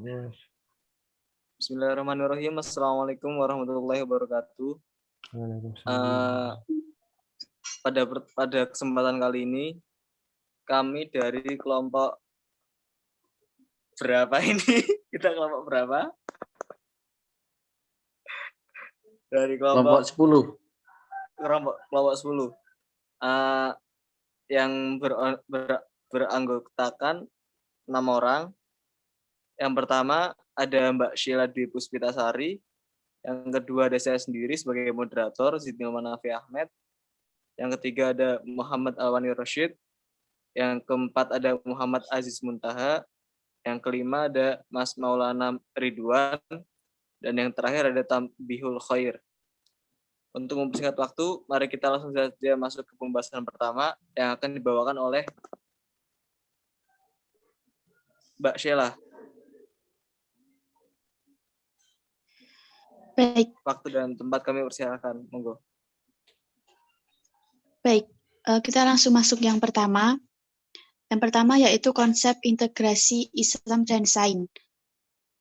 Mas. Bismillahirrahmanirrahim. Assalamualaikum warahmatullahi wabarakatuh. Waalaikumsalam. Pada kesempatan kali ini kami dari kelompok berapa ini? Kita kelompok berapa? Dari Kelompok 10. Kelompok 10. Yang beranggotakan 6 orang. Yang pertama ada Mbak Sheila Dwi Puspitasari. Yang kedua ada saya sendiri sebagai moderator, Zidnil Manafi Ahmed. Yang ketiga ada Muhammad Alwani Rashid. Yang keempat ada Muhammad Aziz Muntaha. Yang kelima ada Mas Maulana Ridwan. Dan yang terakhir ada Tambihul Khair. Untuk mempersingkat waktu, mari kita langsung saja masuk ke pembahasan pertama yang akan dibawakan oleh Mbak Sheila. Baik. Waktu dan tempat kami persilakan, monggo. Baik, kita langsung masuk yang pertama. Yang pertama yaitu konsep integrasi Islam dan Sains.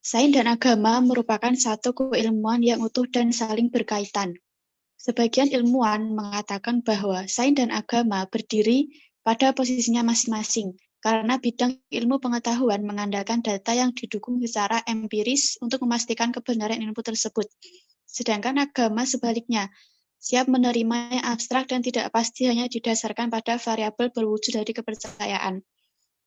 Sains dan agama merupakan satu keilmuan yang utuh dan saling berkaitan. Sebagian ilmuwan mengatakan bahwa sains dan agama berdiri pada posisinya masing-masing, karena bidang ilmu pengetahuan mengandalkan data yang didukung secara empiris untuk memastikan kebenaran ilmu tersebut. Sedangkan agama sebaliknya, siap menerima yang abstrak dan tidak pasti hanya didasarkan pada variabel berwujud dari kepercayaan.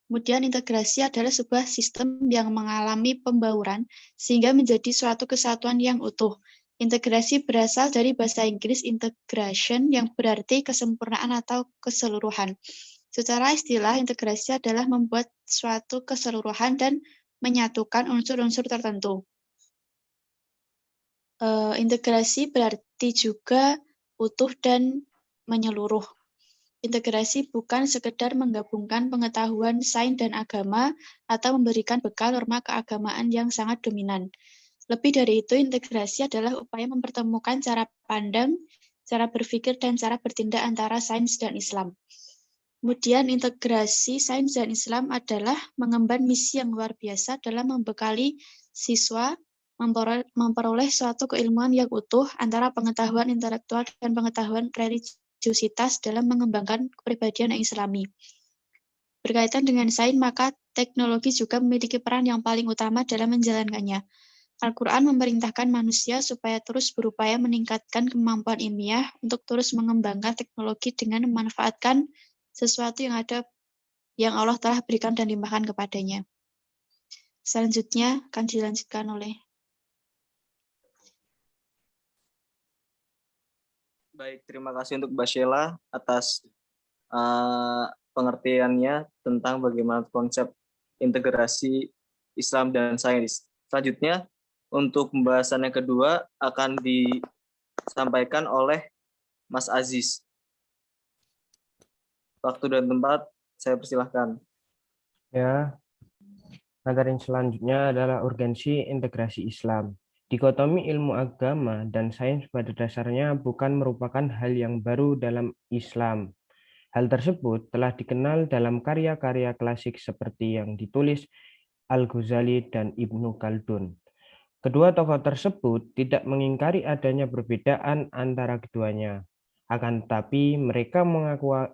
Kemudian integrasi adalah sebuah sistem yang mengalami pembauran sehingga menjadi suatu kesatuan yang utuh. Integrasi berasal dari bahasa Inggris integration yang berarti kesempurnaan atau keseluruhan. Secara istilah, integrasi adalah membuat suatu keseluruhan dan menyatukan unsur-unsur tertentu. Integrasi berarti juga utuh dan menyeluruh. Integrasi bukan sekedar menggabungkan pengetahuan sains dan agama atau memberikan bekal norma keagamaan yang sangat dominan. Lebih dari itu, integrasi adalah upaya mempertemukan cara pandang, cara berpikir, dan cara bertindak antara sains dan Islam. Kemudian integrasi sains dan Islam adalah mengemban misi yang luar biasa dalam membekali siswa memperoleh suatu keilmuan yang utuh antara pengetahuan intelektual dan pengetahuan religiusitas dalam mengembangkan kepribadian yang Islami. Berkaitan dengan sains, maka teknologi juga memiliki peran yang paling utama dalam menjalankannya. Al-Quran memerintahkan manusia supaya terus berupaya meningkatkan kemampuan ilmiah untuk terus mengembangkan teknologi dengan memanfaatkan sesuatu yang ada yang Allah telah berikan dan limpahkan kepadanya. Selanjutnya akan dilanjutkan oleh Baik, terima kasih untuk Mbak Sheila atas pengertiannya tentang bagaimana konsep integrasi Islam dan sains. Selanjutnya, untuk pembahasan yang kedua akan disampaikan oleh Mas Aziz. Waktu dan tempat saya persilahkan. Ya, materi selanjutnya adalah urgensi integrasi Islam. Dikotomi ilmu agama dan sains pada dasarnya bukan merupakan hal yang baru dalam Islam. Hal tersebut telah dikenal dalam karya-karya klasik seperti yang ditulis Al-Ghazali dan Ibnu Khaldun. Kedua tokoh tersebut tidak mengingkari adanya perbedaan antara keduanya. Akan tetapi mereka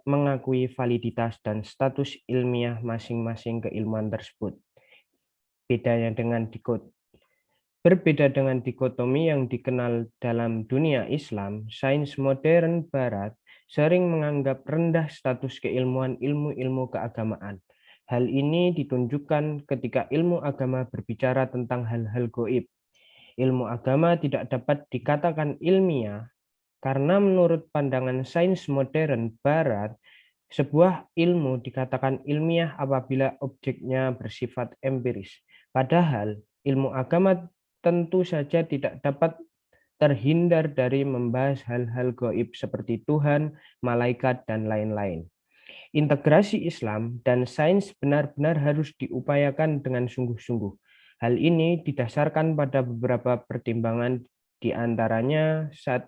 mengakui validitas dan status ilmiah masing-masing keilmuan tersebut. Berbeda dengan dikotomi yang dikenal dalam dunia Islam, sains modern Barat sering menganggap rendah status keilmuan ilmu-ilmu keagamaan. Hal ini ditunjukkan ketika ilmu agama berbicara tentang hal-hal gaib. Ilmu agama tidak dapat dikatakan ilmiah karena menurut pandangan sains modern Barat, sebuah ilmu dikatakan ilmiah apabila objeknya bersifat empiris. Padahal ilmu agama tentu saja tidak dapat terhindar dari membahas hal-hal gaib seperti Tuhan, malaikat, dan lain-lain. Integrasi Islam dan sains benar-benar harus diupayakan dengan sungguh-sungguh. Hal ini didasarkan pada beberapa pertimbangan, di antaranya 1.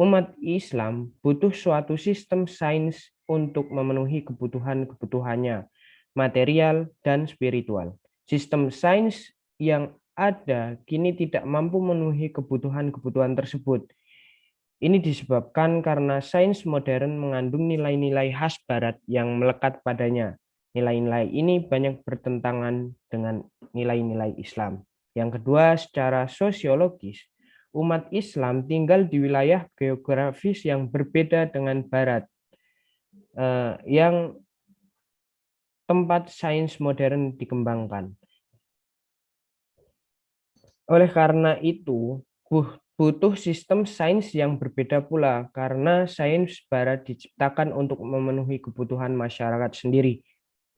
Umat Islam butuh suatu sistem sains untuk memenuhi kebutuhan-kebutuhannya, material dan spiritual. Sistem sains yang ada kini tidak mampu memenuhi kebutuhan-kebutuhan tersebut. Ini disebabkan karena sains modern mengandung nilai-nilai khas Barat yang melekat padanya. Nilai-nilai ini banyak bertentangan dengan nilai-nilai Islam. Yang kedua, secara sosiologis, umat Islam tinggal di wilayah geografis yang berbeda dengan Barat, yang tempat sains modern dikembangkan. Oleh karena itu, butuh sistem sains yang berbeda pula, karena sains Barat diciptakan untuk memenuhi kebutuhan masyarakat sendiri.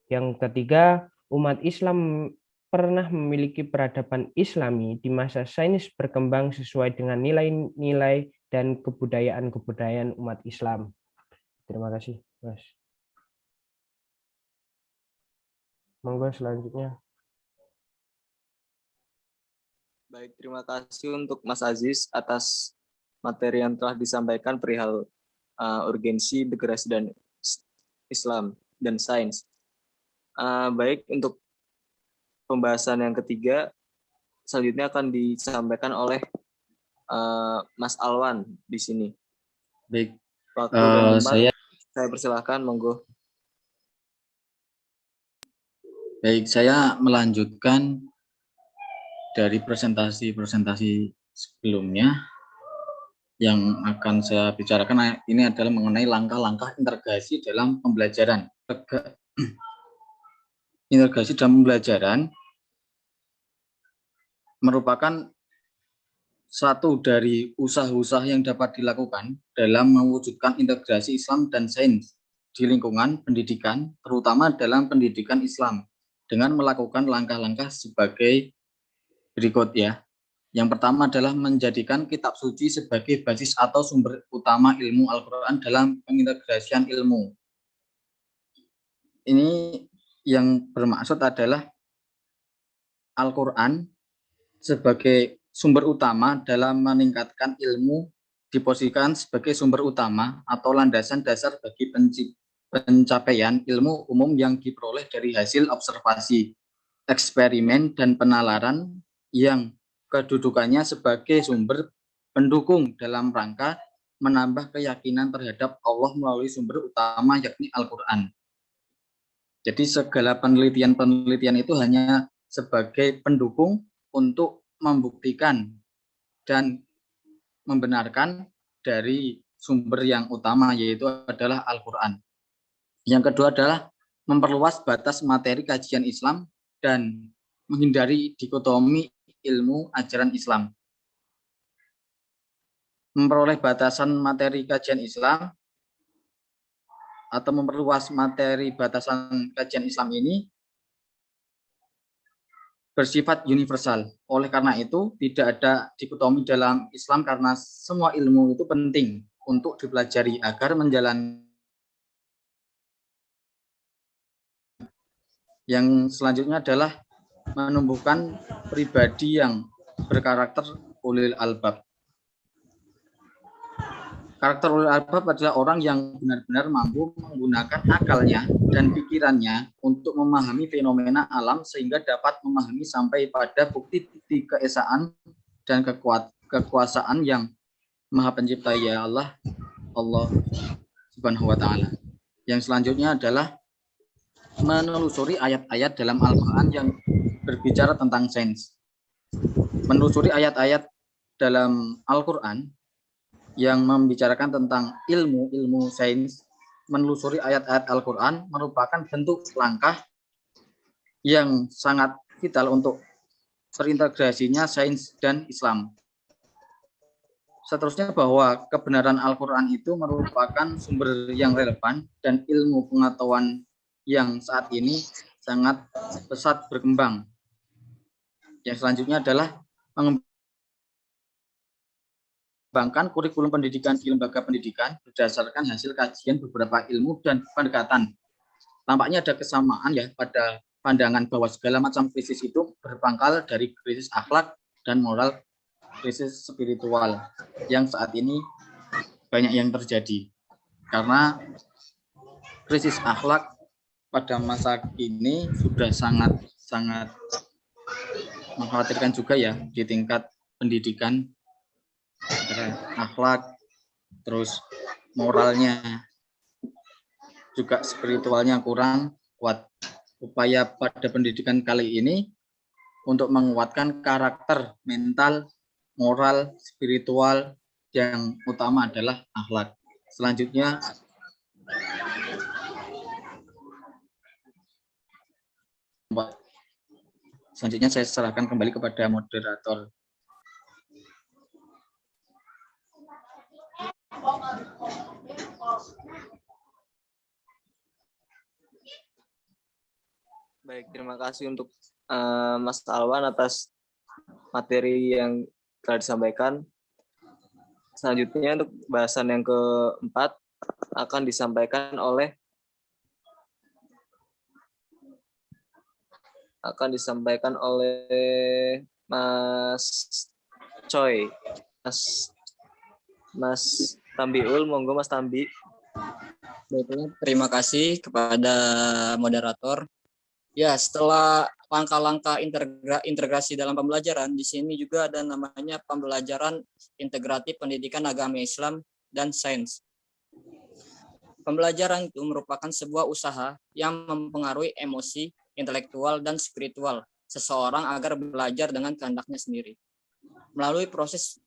Yang ketiga, umat Islam pernah memiliki peradaban Islami di masa sains berkembang sesuai dengan nilai-nilai dan kebudayaan-kebudayaan umat Islam. Terima kasih, Mas. Monggo selanjutnya. Baik, terima kasih untuk Mas Aziz atas materi yang telah disampaikan perihal urgensi integrasi dan Islam dan sains. Baik, untuk pembahasan yang ketiga, selanjutnya akan disampaikan oleh Mas Alwan di sini. Baik, waktu dan tempat saya persilahkan, monggo. Baik, saya melanjutkan dari presentasi sebelumnya. Yang akan saya bicarakan ini adalah mengenai langkah-langkah integrasi dalam pembelajaran. Integrasi dalam pembelajaran merupakan satu dari usaha-usaha yang dapat dilakukan dalam mewujudkan integrasi Islam dan sains di lingkungan pendidikan, terutama dalam pendidikan Islam, dengan melakukan langkah-langkah sebagai berikut ya. Yang pertama adalah menjadikan kitab suci sebagai basis atau sumber utama ilmu Al-Quran dalam pengintegrasian ilmu. Ini yang bermaksud adalah Al-Quran sebagai sumber utama dalam meningkatkan ilmu diposisikan sebagai sumber utama atau landasan dasar bagi pencapaian ilmu umum yang diperoleh dari hasil observasi, eksperimen, dan penalaran yang kedudukannya sebagai sumber pendukung dalam rangka menambah keyakinan terhadap Allah melalui sumber utama yakni Al-Quran. Jadi segala penelitian itu hanya sebagai pendukung untuk membuktikan dan membenarkan dari sumber yang utama, yaitu adalah Al-Quran. Yang kedua adalah memperluas batas materi kajian Islam dan menghindari dikotomi ilmu ajaran Islam. Memperoleh batasan materi kajian Islam atau memperluas materi batasan kajian Islam ini bersifat universal. Oleh karena itu, tidak ada dikotomi dalam Islam karena semua ilmu itu penting untuk dipelajari agar menjalani. Yang selanjutnya adalah menumbuhkan pribadi yang berkarakter ulil albab. Karakter ulil albab adalah orang yang benar-benar mampu menggunakan akalnya dan pikirannya untuk memahami fenomena alam sehingga dapat memahami sampai pada bukti-bukti keesaan dan kekuasaan yang Maha Pencipta ya Allah Subhanahu wa Ta'ala. Yang selanjutnya adalah menelusuri ayat-ayat dalam Al-Quran yang berbicara tentang sains. Menelusuri ayat-ayat dalam Al-Quran yang membicarakan tentang ilmu sains, menelusuri ayat-ayat Al-Quran merupakan bentuk langkah yang sangat vital untuk terintegrasinya sains dan Islam. Seterusnya bahwa kebenaran Al-Quran itu merupakan sumber yang relevan dan ilmu pengetahuan yang saat ini sangat pesat berkembang. Yang selanjutnya adalah mengembangkan kurikulum pendidikan di lembaga pendidikan berdasarkan hasil kajian beberapa ilmu dan pendekatan. Tampaknya ada kesamaan ya pada pandangan bahwa segala macam krisis itu berpangkal dari krisis akhlak dan moral, krisis spiritual yang saat ini banyak yang terjadi. Karena krisis akhlak pada masa kini sudah sangat sangat mengkhawatirkan juga ya di tingkat pendidikan, akhlak, terus moralnya, juga spiritualnya kurang kuat. Upaya pada pendidikan kali ini untuk menguatkan karakter, mental, moral, spiritual, yang utama adalah akhlak. Selanjutnya saya serahkan kembali kepada moderator. Baik, terima kasih untuk Mas Alwan atas materi yang telah disampaikan. Selanjutnya untuk bahasan yang keempat akan disampaikan oleh Mas Choi. Mas Tambiul, monggo Mas Tambi. Baiklah, terima kasih kepada moderator. Ya, setelah langkah-langkah integrasi dalam pembelajaran, di sini juga ada namanya pembelajaran integratif pendidikan agama Islam dan sains. Pembelajaran itu merupakan sebuah usaha yang mempengaruhi emosi, intelektual, dan spiritual seseorang agar belajar dengan kehendaknya sendiri. Melalui proses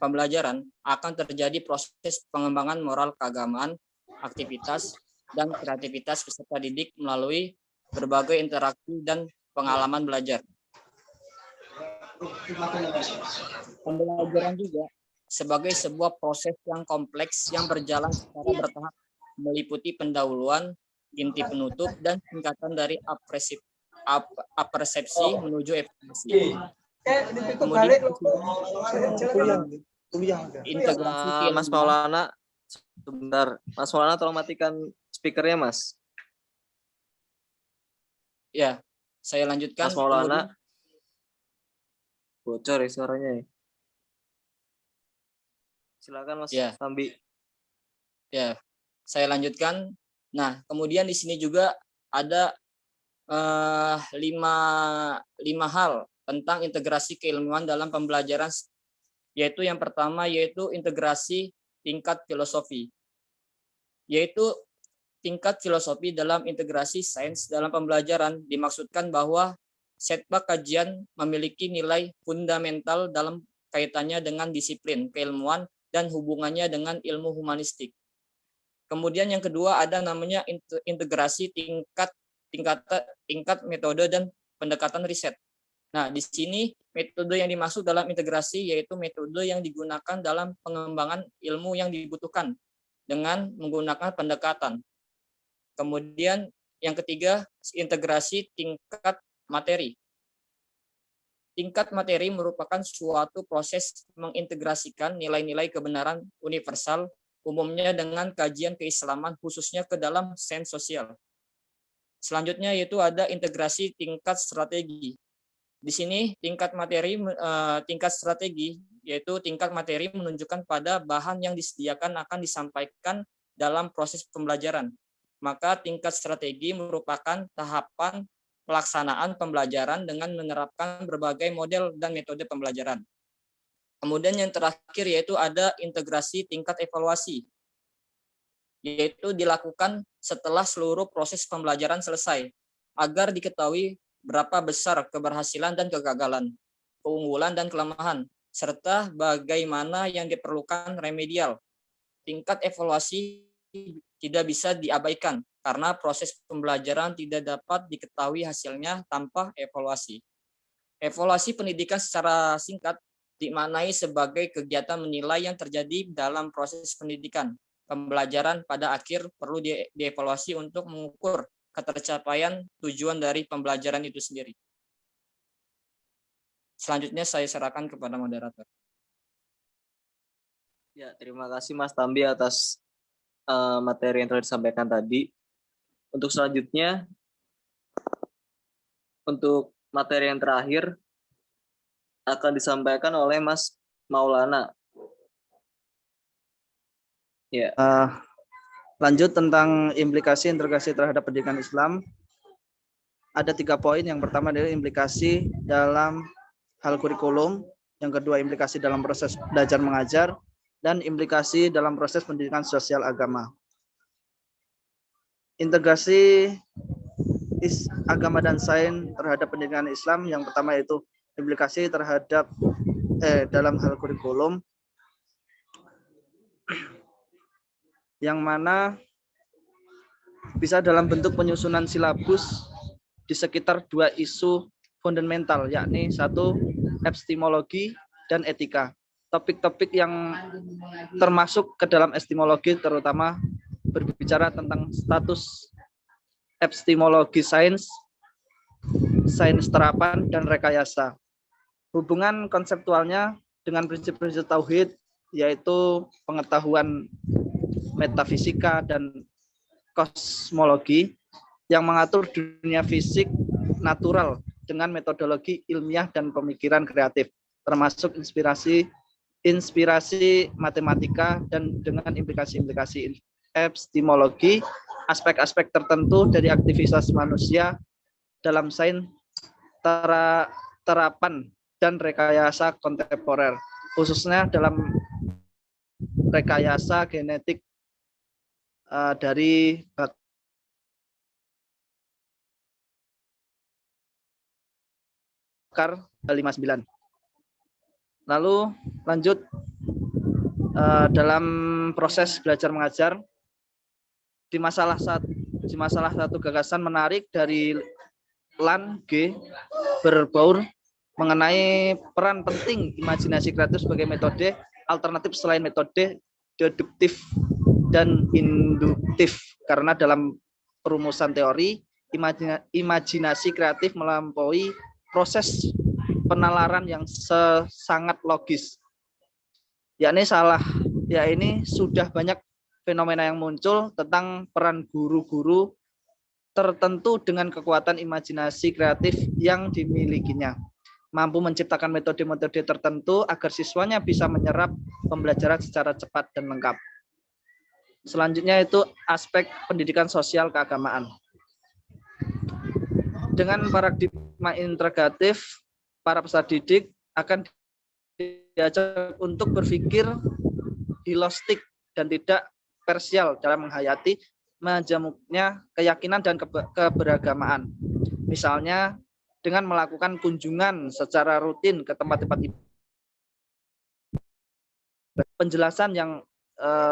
pembelajaran akan terjadi proses pengembangan moral keagamaan, aktivitas, dan kreativitas peserta didik melalui berbagai interaksi dan pengalaman belajar. Pembelajaran juga sebagai sebuah proses yang kompleks yang berjalan secara bertahap, meliputi pendahuluan, inti penutup, dan tingkatan dari apersepsi menuju evaluasi. Kemudian integrasi Mas Maulana, sebentar. Mas Maulana tolong matikan speakernya, Mas. Ya, saya lanjutkan. Mas Maulana, bocor ya suaranya ya. Silakan Mas Tambi. Ya, saya lanjutkan. Nah, kemudian di sini juga ada 5 hal tentang integrasi keilmuan dalam pembelajaran, yaitu yang pertama yaitu integrasi tingkat filosofi, yaitu tingkat filosofi dalam integrasi sains dalam pembelajaran dimaksudkan bahwa setback kajian memiliki nilai fundamental dalam kaitannya dengan disiplin keilmuan dan hubungannya dengan ilmu humanistik. Kemudian yang kedua ada namanya integrasi tingkat metode dan pendekatan riset. Nah, di sini metode yang dimaksud dalam integrasi yaitu metode yang digunakan dalam pengembangan ilmu yang dibutuhkan dengan menggunakan pendekatan. Kemudian yang ketiga, integrasi tingkat materi. Tingkat materi merupakan suatu proses mengintegrasikan nilai-nilai kebenaran universal umumnya dengan kajian keislaman khususnya ke dalam sains sosial. Selanjutnya yaitu ada integrasi tingkat strategi. Di sini tingkat strategi yaitu tingkat materi menunjukkan pada bahan yang disediakan akan disampaikan dalam proses pembelajaran. Maka tingkat strategi merupakan tahapan pelaksanaan pembelajaran dengan menerapkan berbagai model dan metode pembelajaran. Kemudian yang terakhir yaitu ada integrasi tingkat evaluasi, yaitu dilakukan setelah seluruh proses pembelajaran selesai, agar diketahui berapa besar keberhasilan dan kegagalan, keunggulan dan kelemahan, serta bagaimana yang diperlukan remedial. Tingkat evaluasi tidak bisa diabaikan karena proses pembelajaran tidak dapat diketahui hasilnya tanpa evaluasi. Evaluasi pendidikan secara singkat dimaknai sebagai kegiatan menilai yang terjadi dalam proses pendidikan. Pembelajaran pada akhir perlu dievaluasi untuk mengukur ketercapaian tujuan dari pembelajaran itu sendiri. Selanjutnya saya serahkan kepada moderator. Ya, terima kasih Mas Tambi atas materi yang telah disampaikan tadi. Untuk selanjutnya, untuk materi yang terakhir akan disampaikan oleh Mas Maulana. Ya. Lanjut tentang implikasi integrasi terhadap pendidikan Islam. ada 3 poin. Yang pertama adalah implikasi dalam hal kurikulum, yang kedua implikasi dalam proses belajar mengajar, dan implikasi dalam proses pendidikan sosial agama. Integrasi agama dan sains terhadap pendidikan Islam, yang pertama yaitu implikasi terhadap dalam hal kurikulum, yang mana bisa dalam bentuk penyusunan silabus di sekitar 2 isu fundamental, yakni 1 epistemologi dan etika. Topik-topik yang termasuk ke dalam epistemologi terutama berbicara tentang status epistemologi sains, sains terapan, dan rekayasa. Hubungan konseptualnya dengan prinsip-prinsip tauhid, yaitu pengetahuan metafisika dan kosmologi yang mengatur dunia fisik natural dengan metodologi ilmiah dan pemikiran kreatif, termasuk inspirasi matematika dan dengan implikasi-implikasi epistemologi, aspek-aspek tertentu dari aktivitas manusia dalam sains terapan dan rekayasa kontemporer, khususnya dalam rekayasa genetik dari bakar 59. Lalu lanjut dalam proses belajar mengajar, di masalah satu gagasan menarik dari Lan G. Berbaur mengenai peran penting imajinasi kreatif sebagai metode alternatif selain metode deduktif dan induktif, karena dalam perumusan teori imajinasi kreatif melampaui proses penalaran yang sangat logis. Ini sudah banyak fenomena yang muncul tentang peran guru-guru tertentu dengan kekuatan imajinasi kreatif yang dimilikinya, mampu menciptakan metode-metode tertentu agar siswanya bisa menyerap pembelajaran secara cepat dan lengkap. Selanjutnya itu aspek pendidikan sosial keagamaan. Dengan paradigma integratif, para peserta didik akan diajak untuk berpikir holistik dan tidak parsial dalam menghayati majemuknya keyakinan dan keberagamaan. Misalnya dengan melakukan kunjungan secara rutin ke tempat-tempat ibadah,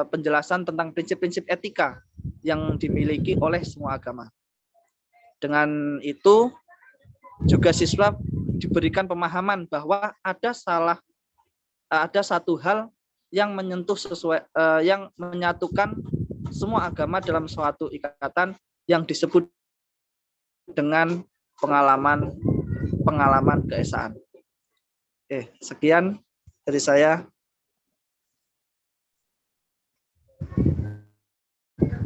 penjelasan tentang prinsip-prinsip etika yang dimiliki oleh semua agama. Dengan itu juga siswa diberikan pemahaman bahwa ada satu hal yang menyentuh yang menyatukan semua agama dalam suatu ikatan yang disebut dengan pengalaman keesaan. Sekian dari saya.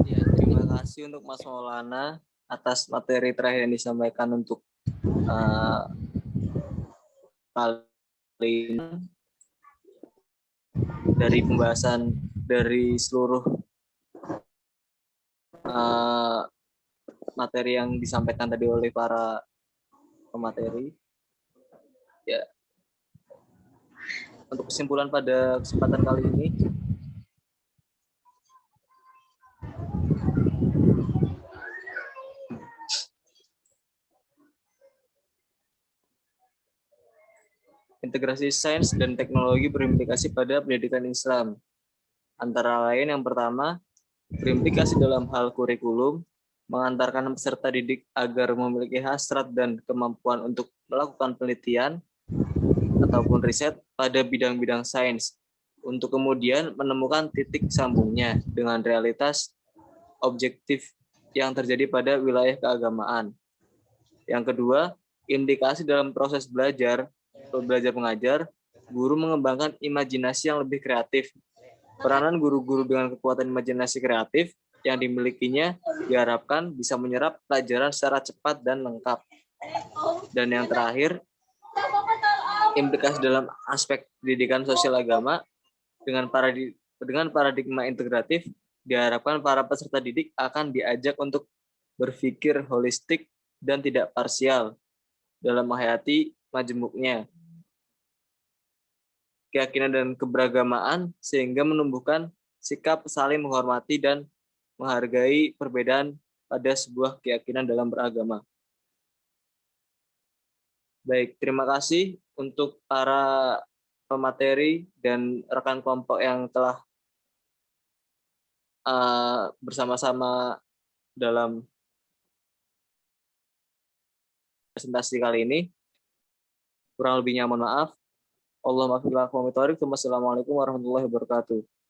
Ya, terima kasih untuk Mas Maulana atas materi terakhir yang disampaikan untuk kali ini. Dari pembahasan dari seluruh materi yang disampaikan tadi oleh para pemateri. Ya. Untuk kesimpulan pada kesempatan kali ini, integrasi sains dan teknologi berimplikasi pada pendidikan Islam. Antara lain yang pertama, berimplikasi dalam hal kurikulum, mengantarkan peserta didik agar memiliki hasrat dan kemampuan untuk melakukan penelitian ataupun riset pada bidang-bidang sains, untuk kemudian menemukan titik sambungnya dengan realitas objektif yang terjadi pada wilayah keagamaan. Yang kedua, indikasi dalam proses belajar mengajar, guru mengembangkan imajinasi yang lebih kreatif. Peranan guru-guru dengan kekuatan imajinasi kreatif yang dimilikinya diharapkan bisa menyerap pelajaran secara cepat dan lengkap. Dan yang terakhir, implikasi dalam aspek pendidikan sosial agama dengan paradigma integratif, diharapkan para peserta didik akan diajak untuk berpikir holistik dan tidak parsial dalam menghayati majmuknya. Keyakinan dan keberagamaan sehingga menumbuhkan sikap saling menghormati dan menghargai perbedaan pada sebuah keyakinan dalam beragama. Baik, terima kasih untuk para pemateri dan rekan kelompok yang telah bersama-sama dalam presentasi kali ini. Kurang lebihnya mohon maaf. Wassalamualaikum warahmatullahi wabarakatuh.